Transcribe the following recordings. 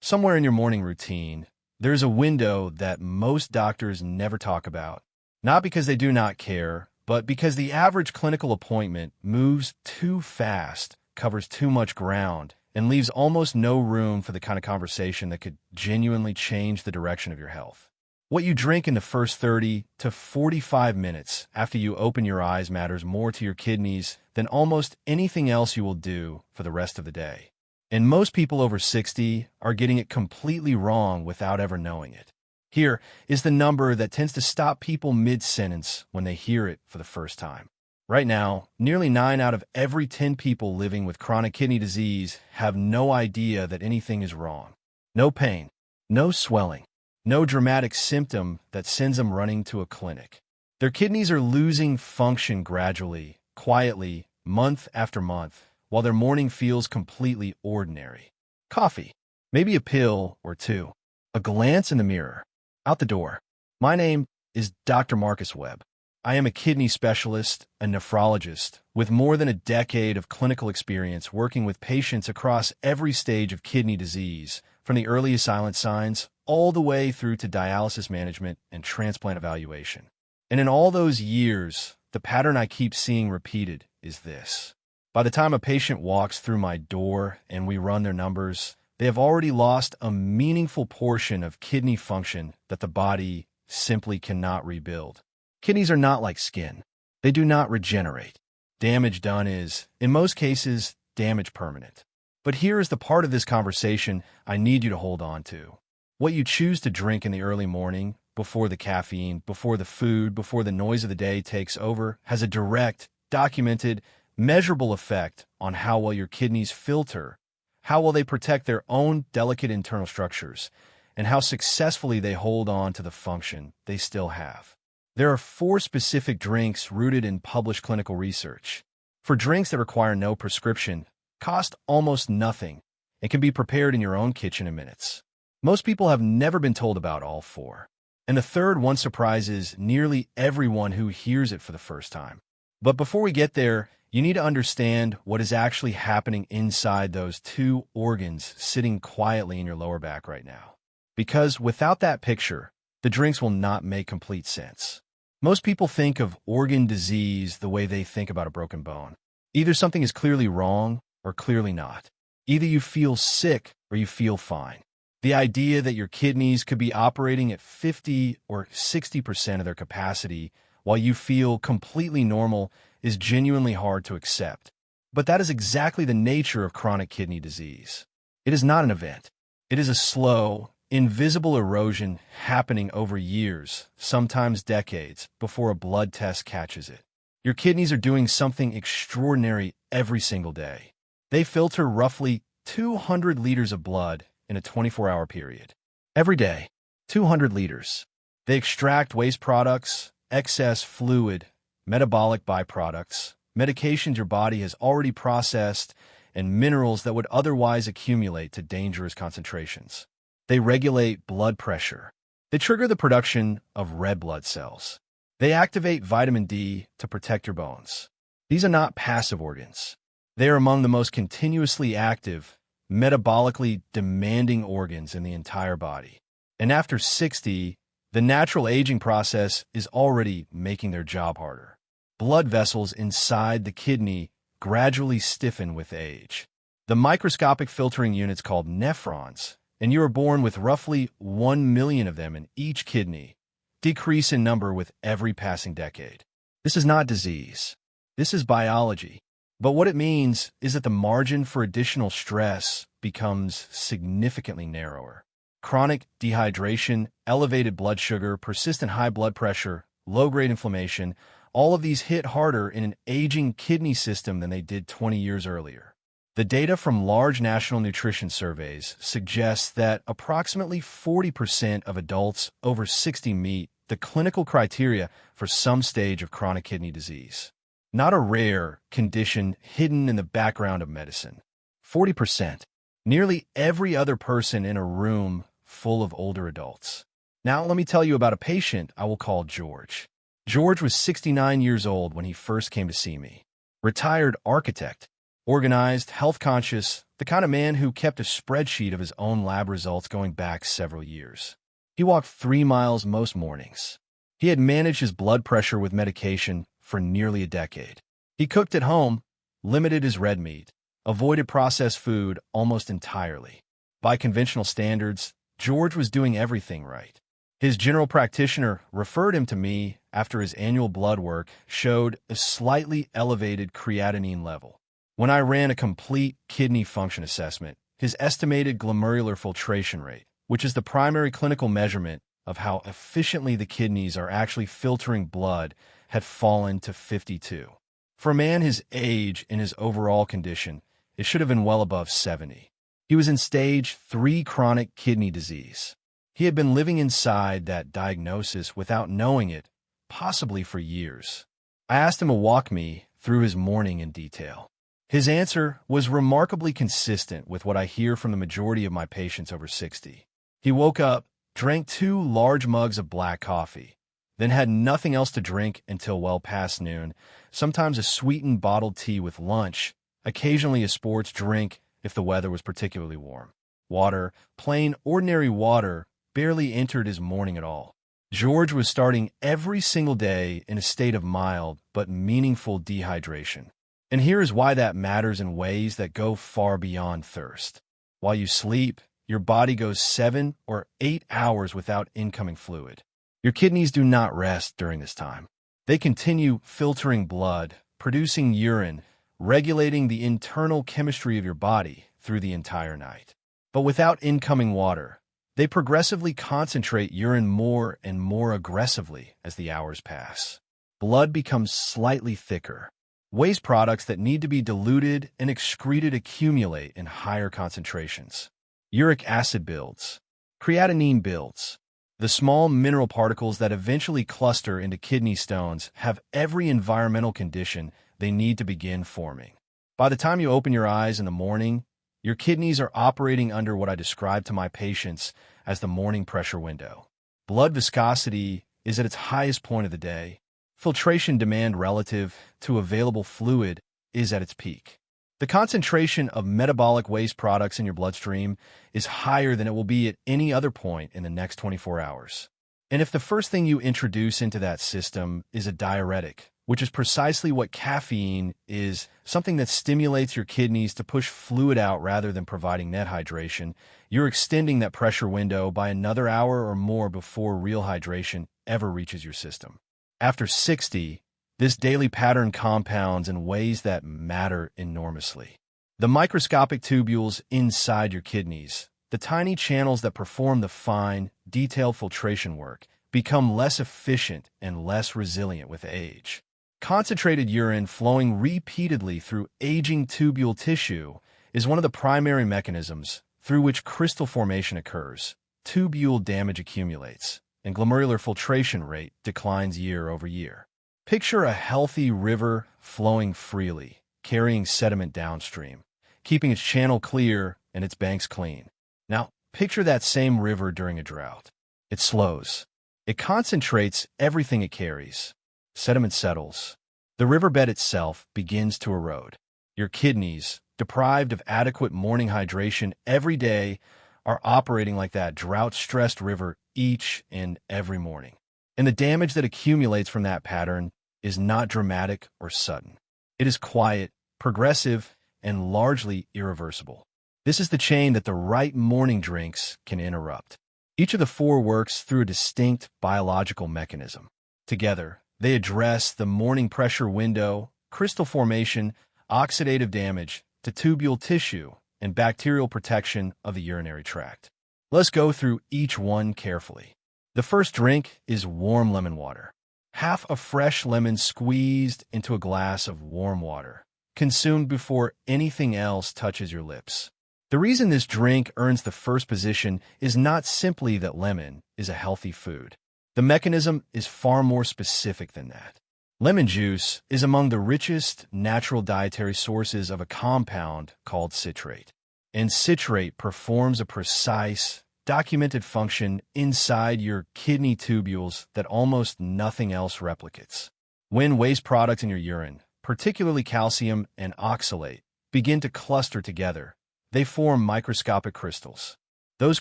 Somewhere in your morning routine, there's a window that most doctors never talk about. Not because they do not care, but because the average clinical appointment moves too fast, covers too much ground, and leaves almost no room for the kind of conversation that could genuinely change the direction of your health. What you drink in the first 30 to 45 minutes after you open your eyes matters more to your kidneys than almost anything else you will do for the rest of the day. And most people over 60 are getting it completely wrong without ever knowing it. Here is the number that tends to stop people mid-sentence when they hear it for the first time. Right now, nearly 9 out of every 10 people living with chronic kidney disease have no idea that anything is wrong. No pain, no swelling, no dramatic symptom that sends them running to a clinic. Their kidneys are losing function gradually, quietly, month after month, while their morning feels completely ordinary. Coffee, maybe a pill or two, a glance in the mirror, out the door. My name is Dr. Marcus Webb. I am a kidney specialist, a nephrologist, with more than a decade of clinical experience working with patients across every stage of kidney disease, from the earliest silent signs all the way through to dialysis management and transplant evaluation. And in all those years, the pattern I keep seeing repeated is this. By the time a patient walks through my door and we run their numbers, they have already lost a meaningful portion of kidney function that the body simply cannot rebuild. Kidneys are not like skin. They do not regenerate. Damage done is, in most cases, damage permanent. But here is the part of this conversation I need you to hold on to. What you choose to drink in the early morning, before the caffeine, before the food, before the noise of the day takes over, has a direct, documented, measurable effect on how well your kidneys filter, how well they protect their own delicate internal structures, and how successfully they hold on to the function they still have. There are 4 specific drinks rooted in published clinical research. For drinks that require no prescription, cost almost nothing, and can be prepared in your own kitchen in minutes. Most people have never been told about all 4. And the third one surprises nearly everyone who hears it for the first time. But before we get there, you need to understand what is actually happening inside those 2 organs sitting quietly in your lower back right now. Because without that picture, the drinks will not make complete sense. Most people think of organ disease the way they think about a broken bone. Either something is clearly wrong or clearly not. Either you feel sick or you feel fine. The idea that your kidneys could be operating at 50 or 60% of their capacity while you feel completely normal is genuinely hard to accept. But that is exactly the nature of chronic kidney disease. It is not an event. It is a slow, invisible erosion happening over years, sometimes decades, before a blood test catches it. Your kidneys are doing something extraordinary every single day. They filter roughly 200 liters of blood in a 24-hour period. Every day, 200 liters. They extract waste products, excess fluid, metabolic byproducts, medications your body has already processed, and minerals that would otherwise accumulate to dangerous concentrations. They regulate blood pressure. They trigger the production of red blood cells. They activate vitamin D to protect your bones. These are not passive organs. They are among the most continuously active, metabolically demanding organs in the entire body. And after 60, the natural aging process is already making their job harder. Blood vessels inside the kidney gradually stiffen with age. The microscopic filtering units called nephrons, and you are born with roughly 1 million of them in each kidney, decrease in number with every passing decade. This is not disease. This is biology. But what it means is that the margin for additional stress becomes significantly narrower. Chronic dehydration, elevated blood sugar, persistent high blood pressure, low-grade inflammation, all of these hit harder in an aging kidney system than they did 20 years earlier. The data from large national nutrition surveys suggests that approximately 40% of adults over 60 meet the clinical criteria for some stage of chronic kidney disease. Not a rare condition hidden in the background of medicine. 40%. Nearly every other person in a room full of older adults. Now let me tell you about a patient I will call George. George was 69 years old when he first came to see me. Retired architect, organized, health-conscious, the kind of man who kept a spreadsheet of his own lab results going back several years. He walked 3 miles most mornings. He had managed his blood pressure with medication for nearly a decade. He cooked at home, limited his red meat, avoided processed food almost entirely. By conventional standards, George was doing everything right. His general practitioner referred him to me after his annual blood work showed a slightly elevated creatinine level. When I ran a complete kidney function assessment, his estimated glomerular filtration rate, which is the primary clinical measurement of how efficiently the kidneys are actually filtering blood, had fallen to 52. For a man his age and his overall condition, it should have been well above 70. He was in stage 3 chronic kidney disease. He had been living inside that diagnosis without knowing it, possibly for years. I asked him to walk me through his morning in detail. His answer was remarkably consistent with what I hear from the majority of my patients over 60. He woke up, drank 2 large mugs of black coffee, then had nothing else to drink until well past noon, sometimes a sweetened bottled tea with lunch, occasionally a sports drink if the weather was particularly warm. Water, plain, ordinary water, barely entered his morning at all. George was starting every single day in a state of mild but meaningful dehydration. And here is why that matters in ways that go far beyond thirst. While you sleep, your body goes 7 or 8 hours without incoming fluid. Your kidneys do not rest during this time. They continue filtering blood, producing urine, regulating the internal chemistry of your body through the entire night. But without incoming water, they progressively concentrate urine more and more aggressively as the hours pass. Blood becomes slightly thicker. Waste products that need to be diluted and excreted accumulate in higher concentrations. Uric acid builds. Creatinine builds. The small mineral particles that eventually cluster into kidney stones have every environmental condition they need to begin forming. By the time you open your eyes in the morning, your kidneys are operating under what I describe to my patients as the morning pressure window. Blood viscosity is at its highest point of the day. Filtration demand relative to available fluid is at its peak. The concentration of metabolic waste products in your bloodstream is higher than it will be at any other point in the next 24 hours. And if the first thing you introduce into that system is a diuretic, which is precisely what caffeine is, something that stimulates your kidneys to push fluid out rather than providing net hydration, you're extending that pressure window by another hour or more before real hydration ever reaches your system. After 60, this daily pattern compounds in ways that matter enormously. The microscopic tubules inside your kidneys, the tiny channels that perform the fine, detailed filtration work, become less efficient and less resilient with age. Concentrated urine flowing repeatedly through aging tubule tissue is one of the primary mechanisms through which crystal formation occurs. Tubule damage accumulates, and glomerular filtration rate declines year over year. Picture a healthy river flowing freely, carrying sediment downstream, keeping its channel clear and its banks clean. Now, picture that same river during a drought. It slows. It concentrates everything it carries. Sediment settles. The riverbed itself begins to erode. Your kidneys, deprived of adequate morning hydration every day, are operating like that drought-stressed river each and every morning. And the damage that accumulates from that pattern is not dramatic or sudden. It is quiet, progressive, and largely irreversible. This is the chain that the right morning drinks can interrupt. Each of the 4 works through a distinct biological mechanism. Together, they address the morning pressure window, crystal formation, oxidative damage to tubule tissue, and bacterial protection of the urinary tract. Let's go through each one carefully. The first drink is warm lemon water. Half a fresh lemon squeezed into a glass of warm water, consumed before anything else touches your lips. The reason this drink earns the first position is not simply that lemon is a healthy food. The mechanism is far more specific than that. Lemon juice is among the richest natural dietary sources of a compound called citrate. And citrate performs a precise, documented function inside your kidney tubules that almost nothing else replicates. When waste products in your urine, particularly calcium and oxalate, begin to cluster together, they form microscopic crystals. Those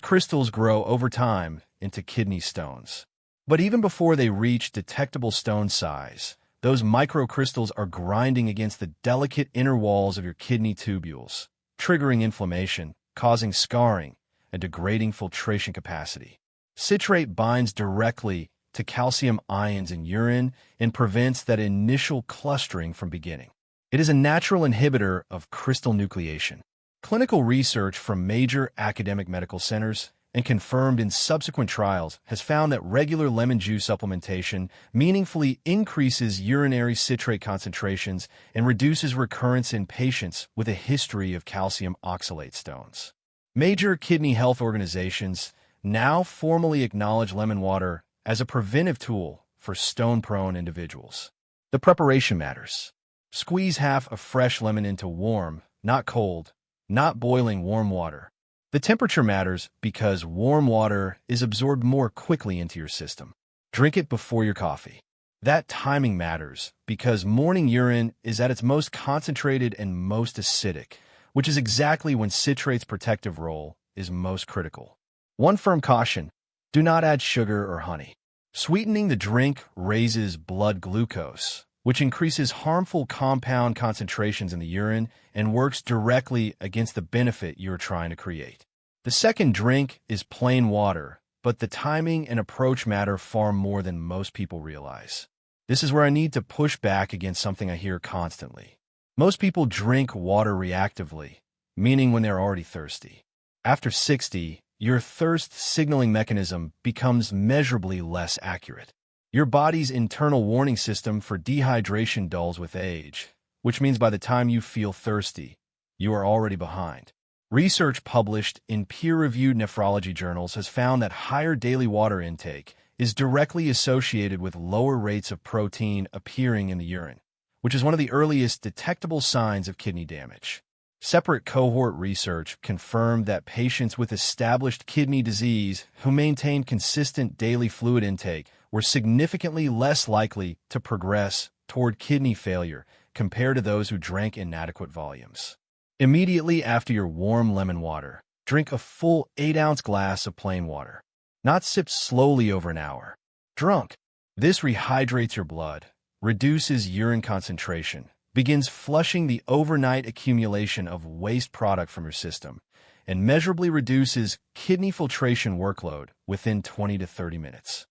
crystals grow over time into kidney stones. But even before they reach detectable stone size, those microcrystals are grinding against the delicate inner walls of your kidney tubules, triggering inflammation, causing scarring, and degrading filtration capacity. Citrate binds directly to calcium ions in urine and prevents that initial clustering from beginning. It is a natural inhibitor of crystal nucleation. Clinical research from major academic medical centers and confirmed in subsequent trials has found that regular lemon juice supplementation meaningfully increases urinary citrate concentrations and reduces recurrence in patients with a history of calcium oxalate stones. Major kidney health organizations now formally acknowledge lemon water as a preventive tool for stone-prone individuals. The preparation matters. Squeeze half a fresh lemon into warm, not cold, not boiling warm water. The temperature matters because warm water is absorbed more quickly into your system. Drink it before your coffee. That timing matters because morning urine is at its most concentrated and most acidic, which is exactly when citrate's protective role is most critical. One firm caution: do not add sugar or honey. Sweetening the drink raises blood glucose, which increases harmful compound concentrations in the urine and works directly against the benefit you are trying to create. The second drink is plain water, but the timing and approach matter far more than most people realize. This is where I need to push back against something I hear constantly. Most people drink water reactively, meaning when they're already thirsty. After 60, your thirst signaling mechanism becomes measurably less accurate. Your body's internal warning system for dehydration dulls with age, which means by the time you feel thirsty, you are already behind. Research published in peer-reviewed nephrology journals has found that higher daily water intake is directly associated with lower rates of protein appearing in the urine, which is one of the earliest detectable signs of kidney damage. Separate cohort research confirmed that patients with established kidney disease who maintained consistent daily fluid intake were significantly less likely to progress toward kidney failure compared to those who drank inadequate volumes. Immediately after your warm lemon water, drink a full 8-ounce glass of plain water, not sipped slowly over an hour. Drunk. This rehydrates your blood, reduces urine concentration, begins flushing the overnight accumulation of waste product from your system, and measurably reduces kidney filtration workload within 20 to 30 minutes.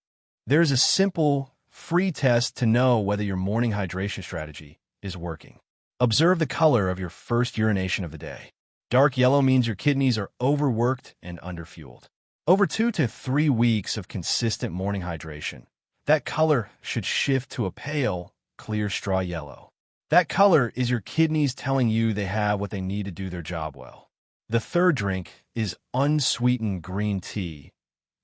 There's a simple, free test to know whether your morning hydration strategy is working. Observe the color of your first urination of the day. Dark yellow means your kidneys are overworked and underfueled. Over 2 to 3 weeks of consistent morning hydration, that color should shift to a pale, clear straw yellow. That color is your kidneys telling you they have what they need to do their job well. The third drink is unsweetened green tea,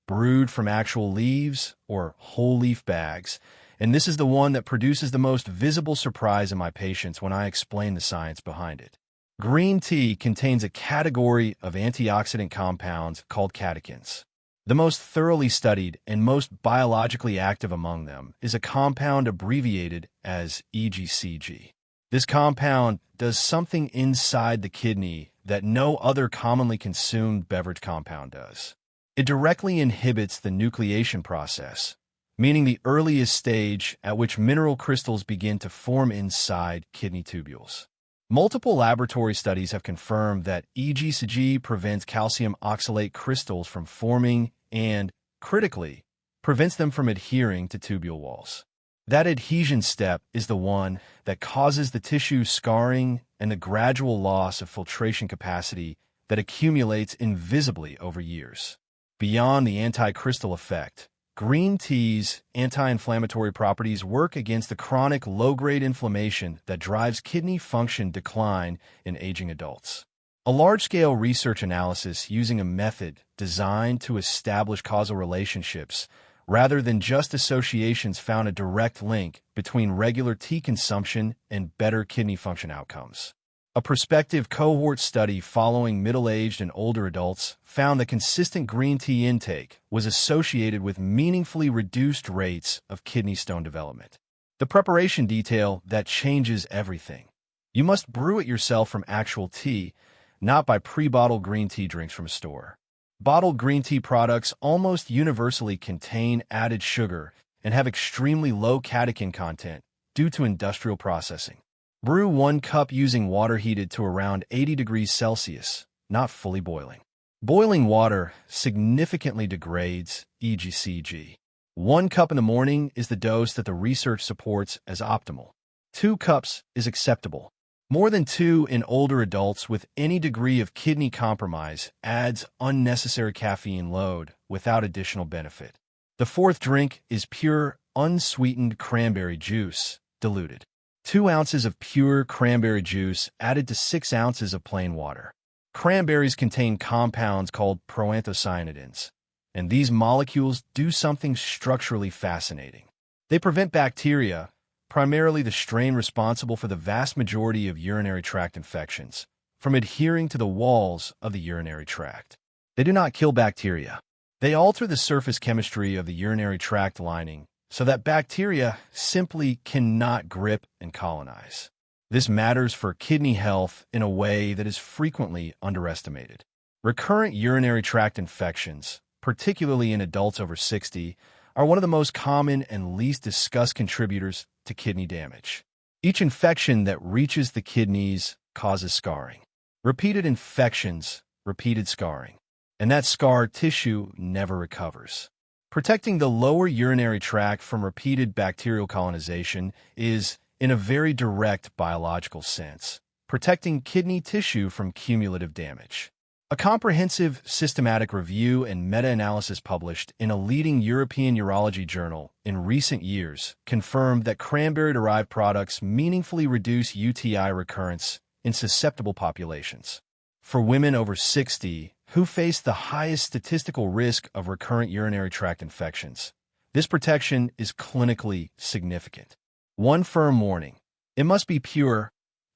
brewed from actual leaves or whole leaf bags, and this is the one that produces the most visible surprise in my patients when I explain the science behind it. Green tea contains a category of antioxidant compounds called catechins. The most thoroughly studied and most biologically active among them is a compound abbreviated as EGCG. This compound does something inside the kidney that no other commonly consumed beverage compound does. It directly inhibits the nucleation process, meaning the earliest stage at which mineral crystals begin to form inside kidney tubules. Multiple laboratory studies have confirmed that EGCG prevents calcium oxalate crystals from forming and, critically, prevents them from adhering to tubule walls. That adhesion step is the one that causes the tissue scarring and the gradual loss of filtration capacity that accumulates invisibly over years. Beyond the anti-crystal effect, green tea's anti-inflammatory properties work against the chronic low-grade inflammation that drives kidney function decline in aging adults. A large-scale research analysis using a method designed to establish causal relationships rather than just associations found a direct link between regular tea consumption and better kidney function outcomes. A prospective cohort study following middle-aged and older adults found that consistent green tea intake was associated with meaningfully reduced rates of kidney stone development. The preparation detail that changes everything. You must brew it yourself from actual tea, not by pre-bottled green tea drinks from a store. Bottled green tea products almost universally contain added sugar and have extremely low catechin content due to industrial processing. Brew 1 cup using water heated to around 80 degrees Celsius, not fully boiling. Boiling water significantly degrades EGCG. 1 cup in the morning is the dose that the research supports as optimal. 2 cups is acceptable. More than 2 in older adults with any degree of kidney compromise adds unnecessary caffeine load without additional benefit. The 4th drink is pure, unsweetened cranberry juice, diluted. 2 ounces of pure cranberry juice added to 6 ounces of plain water. Cranberries contain compounds called proanthocyanidins, and these molecules do something structurally fascinating. They prevent bacteria, primarily the strain responsible for the vast majority of urinary tract infections, from adhering to the walls of the urinary tract. They do not kill bacteria. They alter the surface chemistry of the urinary tract lining so that bacteria simply cannot grip and colonize. This matters for kidney health in a way that is frequently underestimated. Recurrent urinary tract infections, particularly in adults over 60, are one of the most common and least discussed contributors to kidney damage. Each infection that reaches the kidneys causes scarring. Repeated infections, repeated scarring. And that scar tissue never recovers. Protecting the lower urinary tract from repeated bacterial colonization is, in a very direct biological sense, protecting kidney tissue from cumulative damage. A comprehensive systematic review and meta-analysis published in a leading European urology journal in recent years confirmed that cranberry-derived products meaningfully reduce UTI recurrence in susceptible populations. For women over 60 who face the highest statistical risk of recurrent urinary tract infections, this protection is clinically significant. 1 firm warning: it must be pure,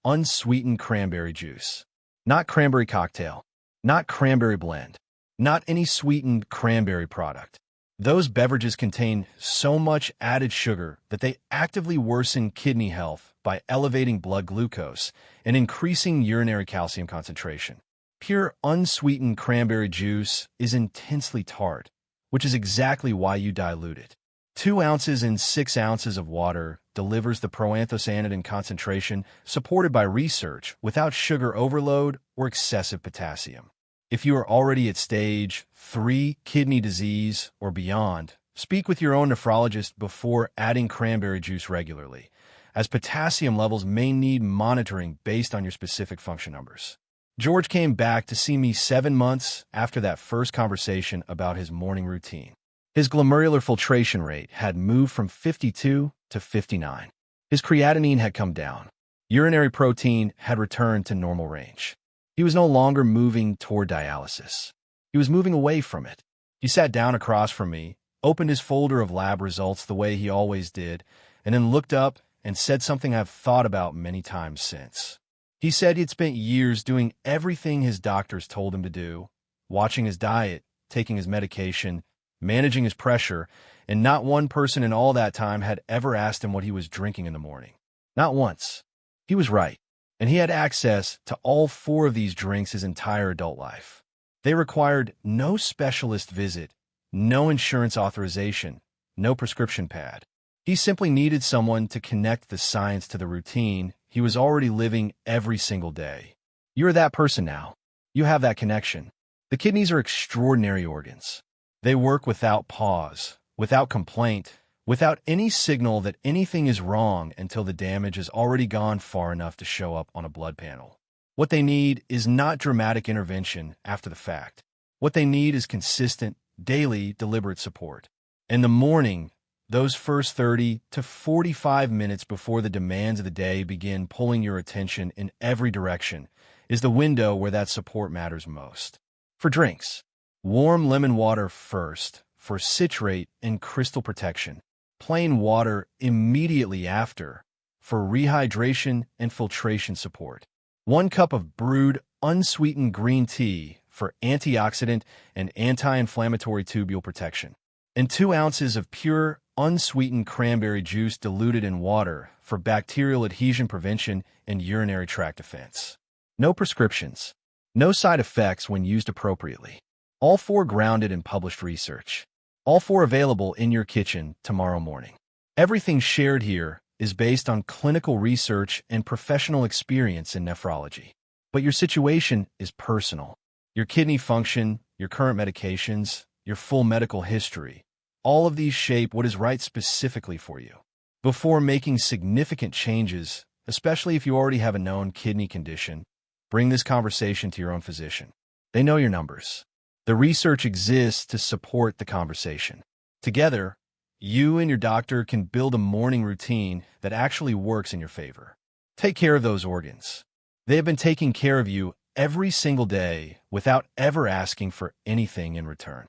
unsweetened cranberry juice, not cranberry cocktail, not cranberry blend, not any sweetened cranberry product. Those beverages contain so much added sugar that they actively worsen kidney health by elevating blood glucose and increasing urinary calcium concentration. Pure, unsweetened cranberry juice is intensely tart, which is exactly why you dilute it. 2 ounces in 6 ounces of water delivers the proanthocyanidin concentration supported by research without sugar overload or excessive potassium. If you are already at stage 3 kidney disease or beyond, speak with your own nephrologist before adding cranberry juice regularly, as potassium levels may need monitoring based on your specific function numbers. George came back to see me 7 months after that first conversation about his morning routine. His glomerular filtration rate had moved from 52 to 59. His creatinine had come down. Urinary protein had returned to normal range. He was no longer moving toward dialysis. He was moving away from it. He sat down across from me, opened his folder of lab results the way he always did, and then looked up and said something I've thought about many times since. He said he'd spent years doing everything his doctors told him to do, watching his diet, taking his medication, managing his pressure, and not one person in all that time had ever asked him what he was drinking in the morning. Not once. He was right, and he had access to all 4 of these drinks his entire adult life. They required no specialist visit, no insurance authorization, no prescription pad. He simply needed someone to connect the science to the routine he was already living every single day. You're that person now. You have that connection. The kidneys are extraordinary organs. They work without pause, without complaint, without any signal that anything is wrong until the damage has already gone far enough to show up on a blood panel. What they need is not dramatic intervention after the fact. What they need is consistent, daily, deliberate support. In the morning, those first 30 to 45 minutes before the demands of the day begin pulling your attention in every direction, is the window where that support matters most. For drinks, warm lemon water first for citrate and crystal protection. Plain water immediately after for rehydration and filtration support. 1 cup of brewed, unsweetened green tea for antioxidant and anti-inflammatory tubule protection. And 2 ounces of pure, unsweetened cranberry juice diluted in water for bacterial adhesion prevention and urinary tract defense. No prescriptions. No side effects when used appropriately. All 4 grounded in published research. All 4 available in your kitchen tomorrow morning. Everything shared here is based on clinical research and professional experience in nephrology. But your situation is personal. Your kidney function, your current medications, your full medical history, all of these shape what is right specifically for you. Before making significant changes, especially if you already have a known kidney condition, bring this conversation to your own physician. They know your numbers. The research exists to support the conversation. Together, you and your doctor can build a morning routine that actually works in your favor. Take care of those organs. They have been taking care of you every single day without ever asking for anything in return.